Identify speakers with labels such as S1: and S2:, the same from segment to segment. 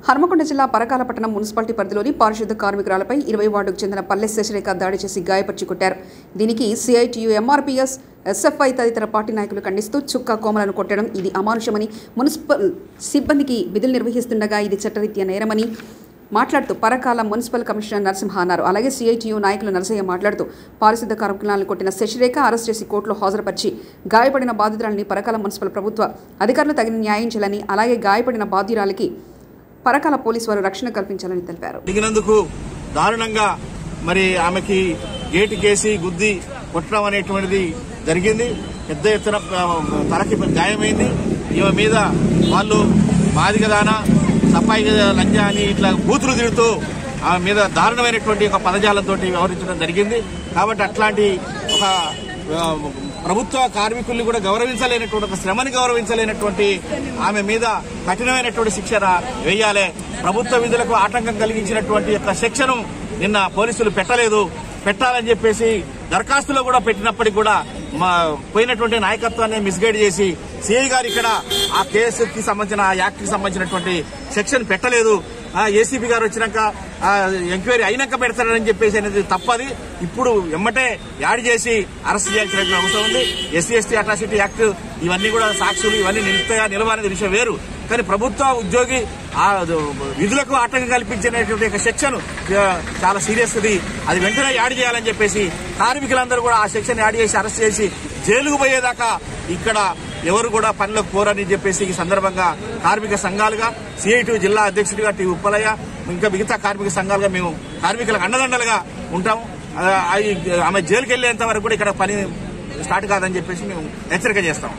S1: హనుమకొండ జిల్లా పరకాల పట్టణం మున్సిపాలిటీ పరిధిలోని పారిశుద్ధ కార్మికురాలపై 20 వార్డుకు చెందిన పల్లె శశిరేఖ దాడి చేసి గాయపరిచి కొట్టారు. దీనికి సిఐటియు, ఎంఆర్పీఎస్, ఎస్ఎఫ్ఐ తదితర పార్టీ నాయకులు ఖండిస్తూ చుక్కా కోమలను కొట్టడం ఇది అమానుషమని, మున్సిపల్ సిబ్బందికి విధులు నిర్వహిస్తుండగా ఇది చట్టరీత్యా నేరమని మాట్లాడుతూ పరకాల మున్సిపల్ కమిషనర్ నరసింహ అన్నారు. అలాగే సిఐటియు నాయకులు నరసయ్య మాట్లాడుతూ పారిశుద్ధ కార్మికులను కొట్టిన శశిరేఖ అరెస్ట్ చేసి కోర్టులో హాజరుపరిచి గాయపడిన బాధితురాలని పరకాల మున్సిపల్ ప్రభుత్వ అధికారులు తగిన న్యాయం చేయాలని, అలాగే గాయపడిన బాధితురాలికి పరకాల పోలీసు వారు రక్షణ కల్పించాలని తెలిపారు.
S2: దిగినందుకు దారుణంగా మరి ఆమెకి గేటు కేసి గుద్ది కొట్టడం అనేటువంటిది జరిగింది. పెద్ద ఎత్తున తలకి గాయమైంది. ఈమె మీద వాళ్ళు మాదిగదానా, సఫాయి లంజా అని ఇట్లా బూతులు తిడుతూ ఆమె మీద దారుణమైనటువంటి ఒక పదజాలంతో వ్యవహరించడం జరిగింది. కాబట్టి అట్లాంటి ఒక ప్రభుత్వ కార్మికుల్ని కూడా గౌరవించలేనటువంటి, ఒక శ్రమని గౌరవించలేనటువంటి ఆమె మీద కఠినమైనటువంటి శిక్షణ వేయాలి. ప్రభుత్వ విధులకు ఆటంకం కలిగించినటువంటి యొక్క శిక్షను నిన్న పోలీసులు పెట్టాలని చెప్పేసి దరఖాస్తులో కూడా పెట్టినప్పటికీ కూడా పోయినటువంటి నాయకత్వాన్ని మిస్గైడ్ చేసి సిఐ గారు ఇక్కడ ఆ కేసుకి సంబంధించిన, ఆ యాక్ట్ కి సంబంధించినటువంటి సెక్షన్ పెట్టలేదు. ఏసీపీ గారు వచ్చినాక ఎంక్వైరీ అయినాక పెడతారని చెప్పేసి అనేది తప్పది. ఇప్పుడు ఎమ్మటే యాడ్ చేసి అరెస్ట్ చేయాల్సిన అవసరం ఉంది. ఎస్సీ అట్రాసిటీ యాక్ట్ ఇవన్నీ కూడా సాక్షులు ఇవన్నీ నిలవనేది విషయం వేరు. కానీ ప్రభుత్వ ఉద్యోగి ఆ విధులకు ఆటంకం కల్పించినటువంటి ఒక సెక్షన్ చాలా సీరియస్. అది వెంటనే యాడ్ చేయాలని చెప్పేసి కార్మికులందరూ కూడా ఆ సెక్షన్ యాడ్ చేసి అరెస్ట్ చేసి జైలుకు పోయేదాకా ఇక్కడ ఎవరు కూడా పనిలోకి పోరని చెప్పేసి ఈ సందర్భంగా కార్మిక సంఘాలుగా, సిఐటి జిల్లా అధ్యక్షుడిగా టి ఉప్పలయ్య, ఇంకా మిగతా కార్మిక సంఘాలుగా మేము కార్మికులకు అండదండలుగా ఉంటాము. ఆమె జైలుకి వెళ్లేంత వరకు కూడా ఇక్కడ పని స్టార్ట్ కాదని చెప్పేసి మేము హెచ్చరిక చేస్తాం.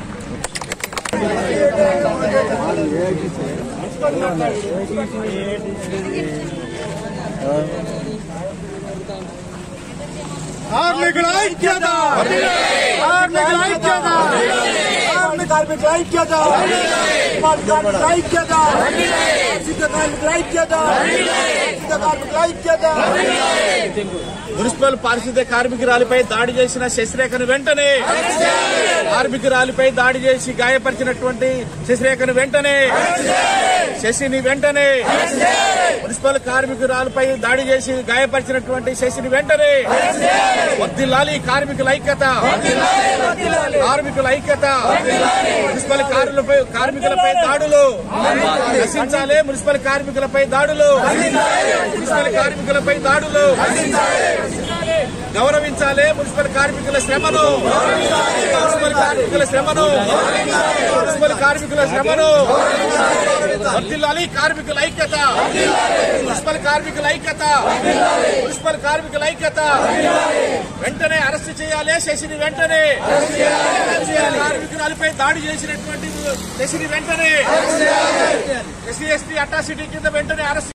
S3: కార్మికుల ఐక్యత, కార్మికుల ఐక్యత, కార్మికుల ఐక్యత, కార్మికుల ఐక్యత, కార్మికుల ఐక్యత, కార్మికుల ఐక్యత.
S2: మున్సిపల్ పారిశుద్ధ్య కార్మికురాలిపై దాడి చేసిన శశిరేఖను వెంటనే, కార్మికురాలిపై దాడి చేసి గాయపరిచినటువంటి శశిరేఖను వెంటనే, శశిని వెంటనే, మున్సిపల్ కార్మికురాలపై దాడి చేసి గాయపరిచినటువంటి శశిని వెంటనే వర్ధిల్లాలి కార్మికుల ఐక్యత, కార్మికుల ఐక్యత. మున్సిపల్ కార్మికులపై దాడులు నశించాలి, మున్సిపల్ కార్మికులపై దాడులు, మున్సిపల్ కార్మికులపై దాడులు గౌరవించాలి. మున్సిపల్ కార్మికుల శ్రమను, మున్సిపల్ కార్మికుల శ్రమను, మున్సిపల్ కార్మికుల శ్రమను వర్ధిల్లాలి కార్మికుల ఐక్యత, మున్సిపల్ కార్మికుల ఐక్యత, మున్సిపల్ కార్మికుల ఐక్యత. వెంటనే అరెస్ట్ చేయాలి శశిని, వెంటనే కార్మికురాలపై దాడి చేసినటువంటి శశిని వెంటనే ఎస్సీ ఎస్టీ అట్రాసిటీ కింద వెంటనే అరెస్ట్